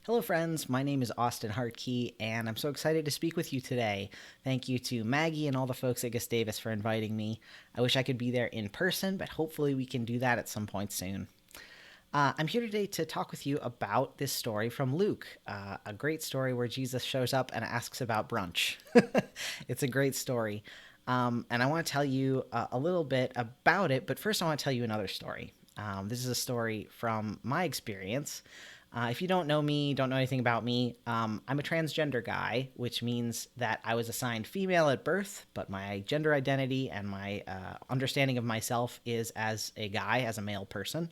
Hello, friends. My name is Austen Hartke, and I'm so excited to speak with you today. Thank you to Maggie and all the folks at Gustavus for inviting me. I wish I could be there in person, but hopefully we can do that at some point soon. I'm here today to talk with you about this story from Luke, a great story where Jesus shows up and asks about brunch. It's a great story. And I want to tell you a little bit about it, but first I want to tell you another story. This is a story from my experience. If you don't know me, don't know anything about me, I'm a transgender guy, which means that I was assigned female at birth, but my gender identity and my understanding of myself is as a guy, as a male person.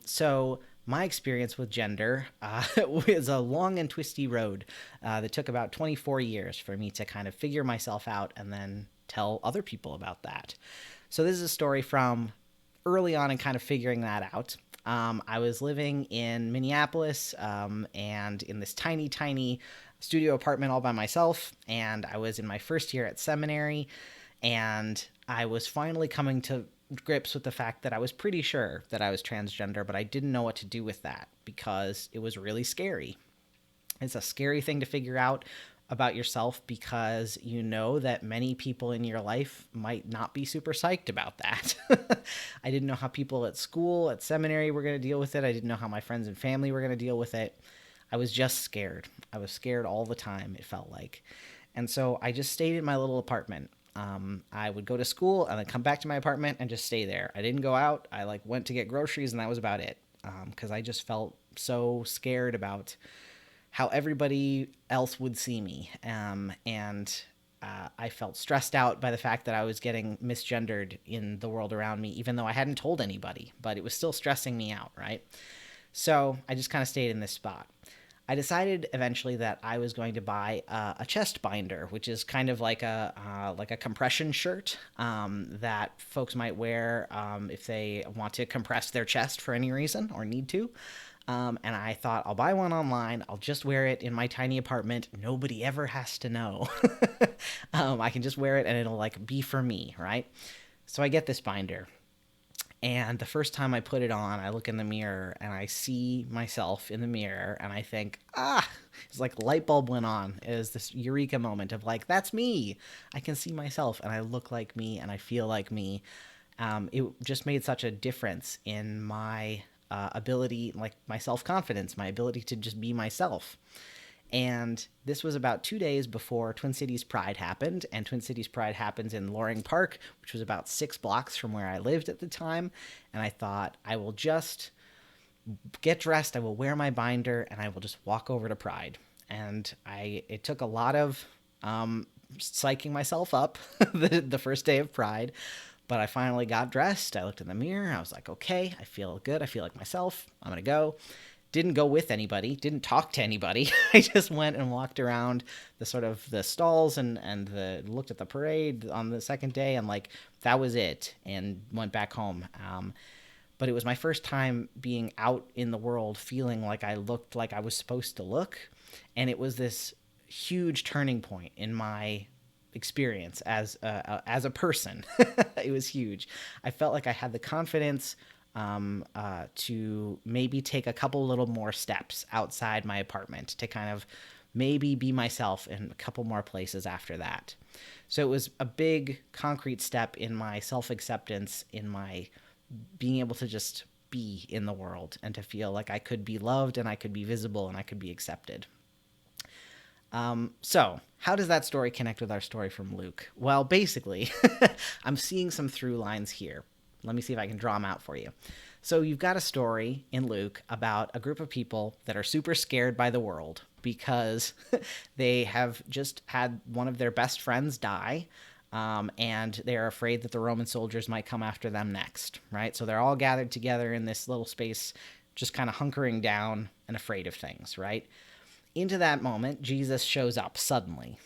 So my experience with gender was a long and twisty road that took about 24 years for me to kind of figure myself out and then tell other people about that. So this is a story from early on in kind of figuring that out. I was living in Minneapolis and in this tiny, tiny studio apartment all by myself. And I was in my first year at seminary. And I was finally coming to grips with the fact that I was pretty sure that I was transgender, but I didn't know what to do with that because it was really scary. It's a scary thing to figure out about yourself because you know that many people in your life might not be super psyched about that. I didn't know how people at school, at seminary were going to deal with it. I didn't know how my friends and family were going to deal with it. I was just scared. I was scared all the time, it felt like. And so I just stayed in my little apartment. I would go to school and then come back to my apartment and just stay there. I didn't go out. I went to get groceries and that was about it. Because I just felt so scared about how everybody else would see me. I felt stressed out by the fact that I was getting misgendered in the world around me, even though I hadn't told anybody, but it was still stressing me out, right? So I just kind of stayed in this spot. I decided eventually that I was going to buy a chest binder, which is kind of like a compression shirt that folks might wear if they want to compress their chest for any reason or need to. And I thought, I'll buy one online. I'll just wear it in my tiny apartment. Nobody ever has to know. I can just wear it and it'll be for me, right? So I get this binder. And the first time I put it on, I look in the mirror and I see myself in the mirror and I think, it's like a light bulb went on. It was this eureka moment of that's me. I can see myself and I look like me and I feel like me. It just made such a difference in my ability, my self-confidence, my ability to just be myself. And this was about 2 days before Twin Cities Pride happened. And Twin Cities Pride happens in Loring Park, which was about 6 blocks from where I lived at the time. And I thought, I will just get dressed, I will wear my binder, and I will just walk over to Pride. And it took a lot of psyching myself up the first day of Pride. But I finally got dressed. I looked in the mirror. I was like, okay, I feel good. I feel like myself. I'm going to go. Didn't go with anybody. Didn't talk to anybody. I just went and walked around the stalls and looked at the parade on the second day. And that was it. And went back home. But it was my first time being out in the world feeling like I looked like I was supposed to look. And it was this huge turning point in my experience as a person. It was huge. I felt like I had the confidence to maybe take a couple little more steps outside my apartment to kind of maybe be myself in a couple more places after that. So it was a big concrete step in my self-acceptance, in my being able to just be in the world and to feel like I could be loved and I could be visible and I could be accepted. So how does that story connect with our story from Luke? Well, basically, I'm seeing some through lines here. Let me see if I can draw them out for you. So you've got a story in Luke about a group of people that are super scared by the world because they have just had one of their best friends die, and they're afraid that the Roman soldiers might come after them next, right? So they're all gathered together in this little space, just kind of hunkering down and afraid of things, right? Into that moment, Jesus shows up suddenly.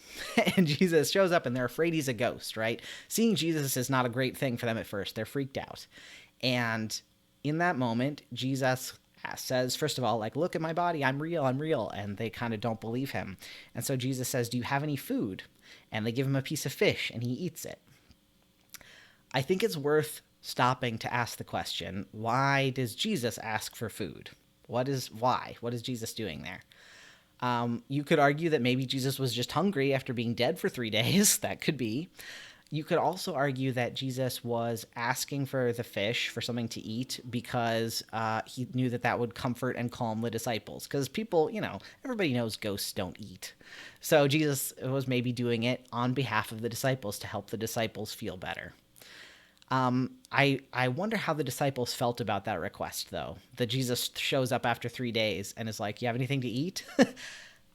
And Jesus shows up and they're afraid he's a ghost, right? Seeing Jesus is not a great thing for them at first. They're freaked out. And in that moment, Jesus says, first of all, look at my body. I'm real. I'm real. And they kind of don't believe him. And so Jesus says, do you have any food? And they give him a piece of fish and he eats it. I think it's worth stopping to ask the question, why does Jesus ask for food? Why? What is Jesus doing there? You could argue that maybe Jesus was just hungry after being dead for 3 days. That could be. You could also argue that Jesus was asking for the fish, for something to eat, because he knew that that would comfort and calm the disciples. Because people, everybody knows ghosts don't eat. So Jesus was maybe doing it on behalf of the disciples to help the disciples feel better. I wonder how the disciples felt about that request, though. That Jesus shows up after 3 days and is like, "You have anything to eat?"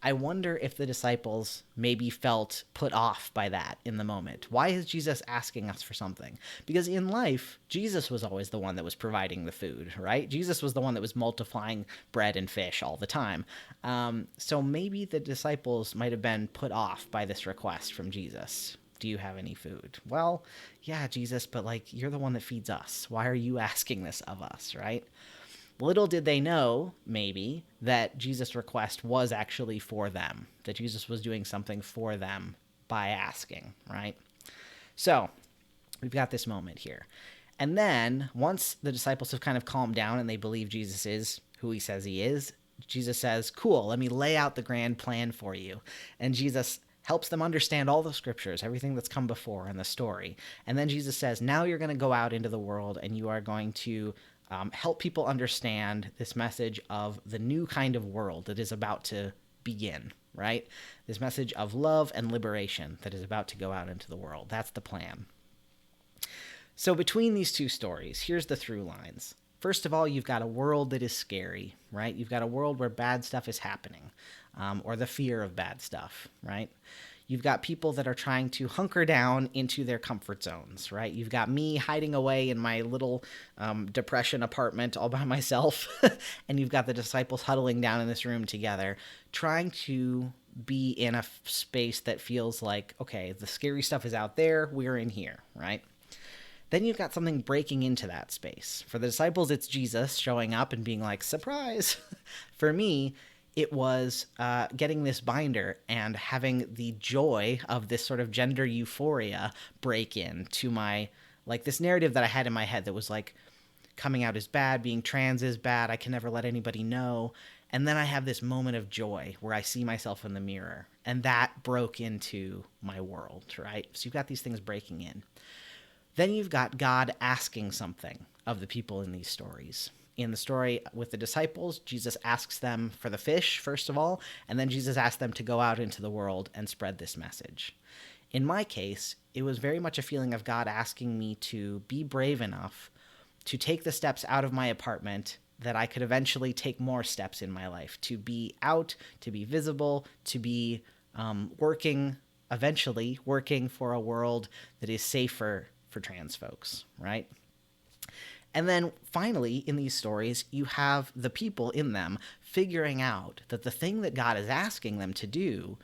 I wonder if the disciples maybe felt put off by that in the moment. Why is Jesus asking us for something? Because in life, Jesus was always the one that was providing the food, right? Jesus was the one that was multiplying bread and fish all the time. So maybe the disciples might have been put off by this request from Jesus. Do you have any food? Well, yeah, Jesus, but you're the one that feeds us. Why are you asking this of us, right? Little did they know, maybe, that Jesus' request was actually for them, that Jesus was doing something for them by asking, right? So we've got this moment here. And then once the disciples have kind of calmed down and they believe Jesus is who he says he is, Jesus says, "Cool, let me lay out the grand plan for you." And Jesus helps them understand all the scriptures, everything that's come before in the story. And then Jesus says, now you're going to go out into the world and you are going to help people understand this message of the new kind of world that is about to begin, right? This message of love and liberation that is about to go out into the world. That's the plan. So between these two stories, here's the through lines. First of all, you've got a world that is scary, right? You've got a world where bad stuff is happening, or the fear of bad stuff, right? You've got people that are trying to hunker down into their comfort zones, right? You've got me hiding away in my little depression apartment all by myself, and you've got the disciples huddling down in this room together, trying to be in a space that feels like, okay, the scary stuff is out there, we're in here, right? Then you've got something breaking into that space. For the disciples, it's Jesus showing up and being like, surprise! For me, it was getting this binder and having the joy of this sort of gender euphoria break into my, this narrative that I had in my head that was coming out is bad, being trans is bad, I can never let anybody know. And then I have this moment of joy where I see myself in the mirror. And that broke into my world, right? So you've got these things breaking in. Then you've got God asking something of the people in these stories. In the story with the disciples, Jesus asks them for the fish, first of all, and then Jesus asks them to go out into the world and spread this message. In my case, it was very much a feeling of God asking me to be brave enough to take the steps out of my apartment that I could eventually take more steps in my life, to be out, to be visible, to be eventually working for a world that is safer for trans folks, right? And then finally, in these stories, you have the people in them figuring out that the thing that God is asking them to do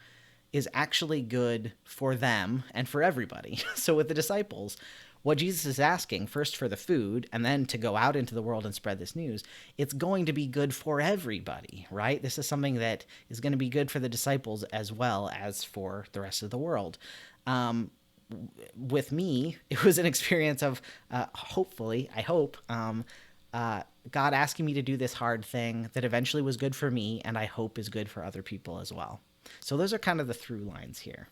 is actually good for them and for everybody. So with the disciples, what Jesus is asking, first for the food, and then to go out into the world and spread this news, it's going to be good for everybody, right? This is something that is going to be good for the disciples as well as for the rest of the world. With me, it was an experience of, hopefully, I hope, God asking me to do this hard thing that eventually was good for me and I hope is good for other people as well. So those are kind of the through lines here.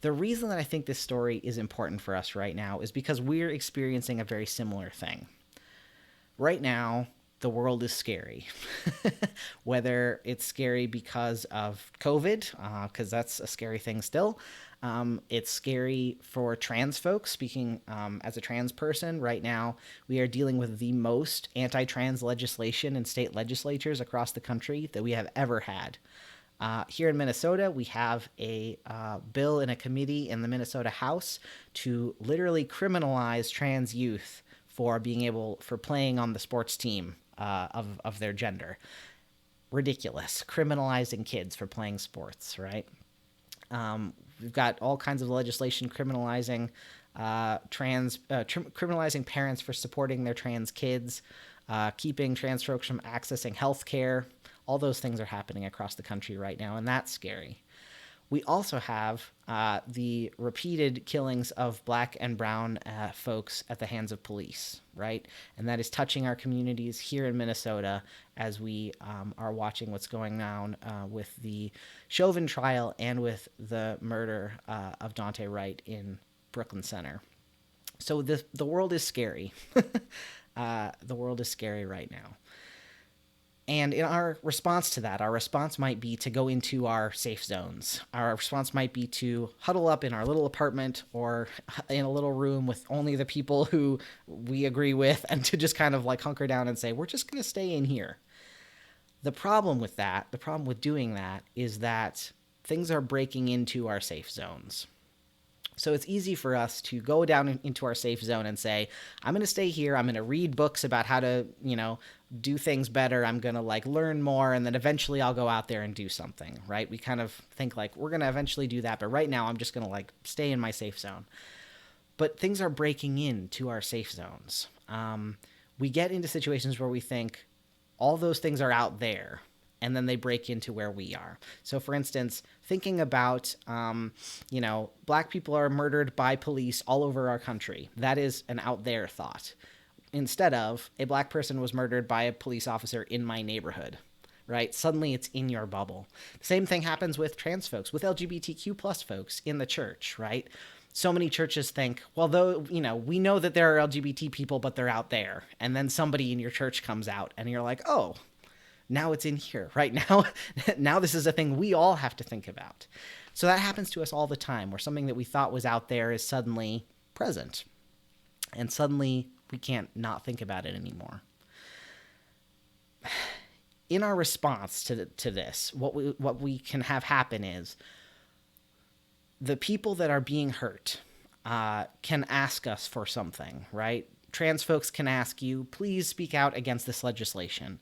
The reason that I think this story is important for us right now is because we're experiencing a very similar thing. Right now, the world is scary. Whether it's scary because of COVID, because that's a scary thing still. It's scary for trans folks. Speaking as a trans person, right now we are dealing with the most anti-trans legislation in state legislatures across the country that we have ever had. Here in Minnesota, we have a bill in a committee in the Minnesota House to literally criminalize trans youth for playing on the sports team of their gender. Ridiculous. Criminalizing kids for playing sports, right? We've got all kinds of legislation criminalizing criminalizing parents for supporting their trans kids, keeping trans folks from accessing health care. All those things are happening across the country right now, and that's scary. We also have the repeated killings of black and brown folks at the hands of police, right? And that is touching our communities here in Minnesota as we are watching what's going on with the Chauvin trial and with the murder of Daunte Wright in Brooklyn Center. So the world is scary. The world is scary right now. And in our response to that, our response might be to go into our safe zones. Our response might be to huddle up in our little apartment or in a little room with only the people who we agree with, and to just kind of like hunker down and say, we're just going to stay in here. The problem with doing that is that things are breaking into our safe zones. So it's easy for us to go down into our safe zone and say, I'm going to stay here. I'm going to read books about how to, do things better. I'm going to learn more. And then eventually I'll go out there and do something, right? We kind of think we're going to eventually do that. But right now I'm just going to stay in my safe zone. But things are breaking into our safe zones. We get into situations where we think all those things are out there, and then they break into where we are. So, for instance, thinking about, black people are murdered by police all over our country. That is an out there thought. Instead of, a black person was murdered by a police officer in my neighborhood, right? Suddenly it's in your bubble. The same thing happens with trans folks, with LGBTQ plus folks in the church, right? So many churches think, well, though, we know that there are LGBT people, but they're out there. And then somebody in your church comes out and you're like, oh, now it's in here, right? Now this is a thing we all have to think about. So that happens to us all the time, where something that we thought was out there is suddenly present. And suddenly we can't not think about it anymore. In our response to this, what we can have happen is the people that are being hurt can ask us for something, right? Trans folks can ask you, please speak out against this legislation.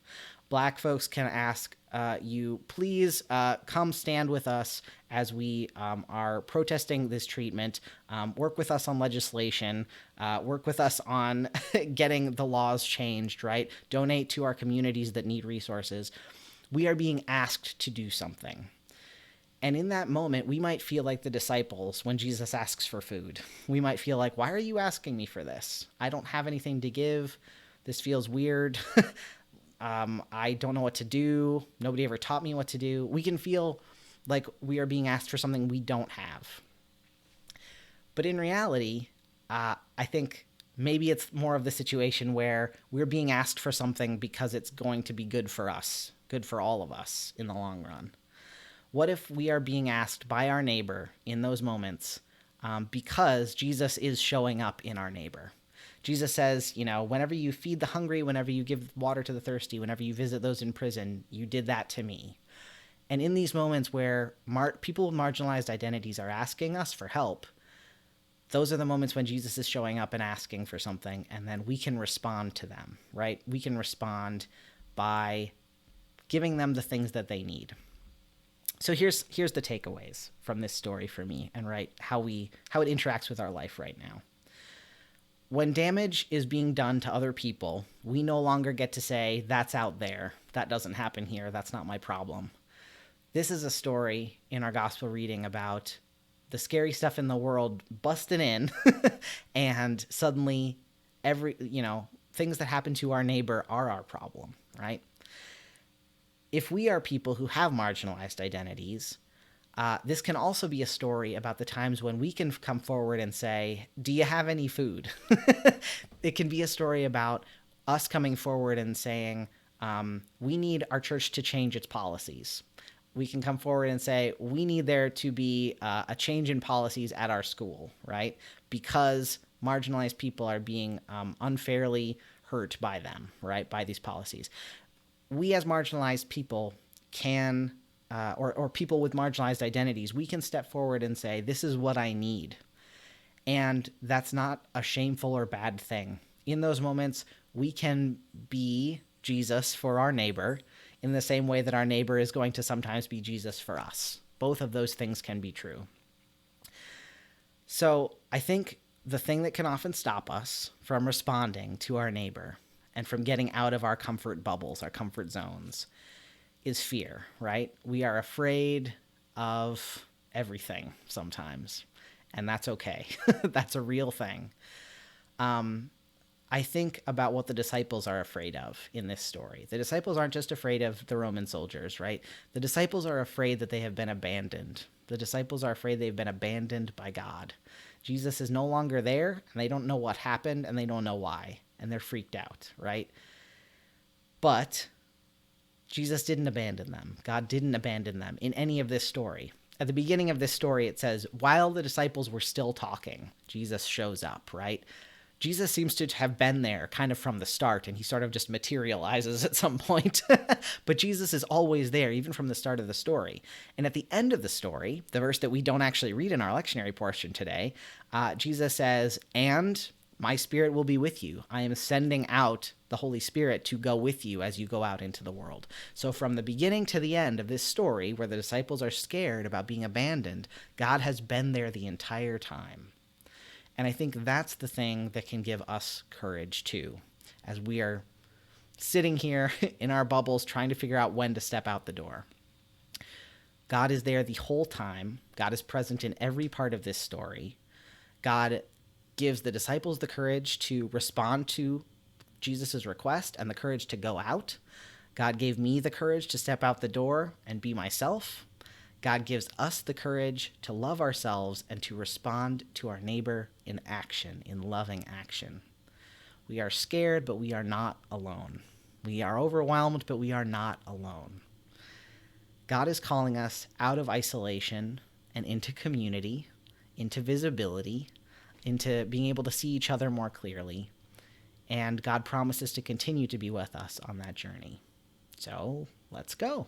Black folks can ask you, please come stand with us as we are protesting this treatment, work with us on legislation, work with us on getting the laws changed, right? Donate to our communities that need resources. We are being asked to do something. And in that moment, we might feel like the disciples when Jesus asks for food. We might feel like, why are you asking me for this? I don't have anything to give. This feels weird. I don't know what to do. Nobody ever taught me what to do. We can feel like we are being asked for something we don't have. But in reality, I think maybe it's more of the situation where we're being asked for something because it's going to be good for us, good for all of us in the long run. What if we are being asked by our neighbor in those moments because Jesus is showing up in our neighbor? Jesus says, whenever you feed the hungry, whenever you give water to the thirsty, whenever you visit those in prison, you did that to me. And in these moments where people with marginalized identities are asking us for help, those are the moments when Jesus is showing up and asking for something, and then we can respond to them, right? We can respond by giving them the things that they need. So here's the takeaways from this story for me, and how it interacts with our life right now. When damage is being done to other people, we no longer get to say, that's out there. That doesn't happen here. That's not my problem. This is a story in our gospel reading about the scary stuff in the world busting in and suddenly things that happen to our neighbor are our problem, right? If we are people who have marginalized identities, this can also be a story about the times when we can come forward and say, do you have any food? It can be a story about us coming forward and saying, we need our church to change its policies. We can come forward and say, we need there to be a change in policies at our school, right? Because marginalized people are being unfairly hurt by them, right? By these policies. We as marginalized people can... or people with marginalized identities, we can step forward and say, this is what I need. And that's not a shameful or bad thing. In those moments, we can be Jesus for our neighbor in the same way that our neighbor is going to sometimes be Jesus for us. Both of those things can be true. So I think the thing that can often stop us from responding to our neighbor and from getting out of our comfort bubbles, our comfort zones, is fear, right? We are afraid of everything sometimes, and that's okay. That's a real thing. I think about what the disciples are afraid of in this story. The disciples aren't just afraid of the Roman soldiers, right? The disciples are afraid that they have been abandoned. The disciples are afraid they've been abandoned by God. Jesus is no longer there, and they don't know what happened, and they don't know why, and they're freaked out, right? But Jesus didn't abandon them. God didn't abandon them in any of this story. At the beginning of this story, it says, while the disciples were still talking, Jesus shows up, right? Jesus seems to have been there kind of from the start, and he sort of just materializes at some point. But Jesus is always there, even from the start of the story. And at the end of the story, the verse that we don't actually read in our lectionary portion today, Jesus says, and my Spirit will be with you. I am sending out the Holy Spirit to go with you as you go out into the world. So from the beginning to the end of this story, where the disciples are scared about being abandoned, God has been there the entire time. And I think that's the thing that can give us courage too, as we are sitting here in our bubbles trying to figure out when to step out the door. God is there the whole time. God is present in every part of this story. God gives the disciples the courage to respond to Jesus' request and the courage to go out. God gave me the courage to step out the door and be myself. God gives us the courage to love ourselves and to respond to our neighbor in action, in loving action. We are scared, but we are not alone. We are overwhelmed, but we are not alone. God is calling us out of isolation and into community, into visibility, into being able to see each other more clearly. And God promises to continue to be with us on that journey. So let's go.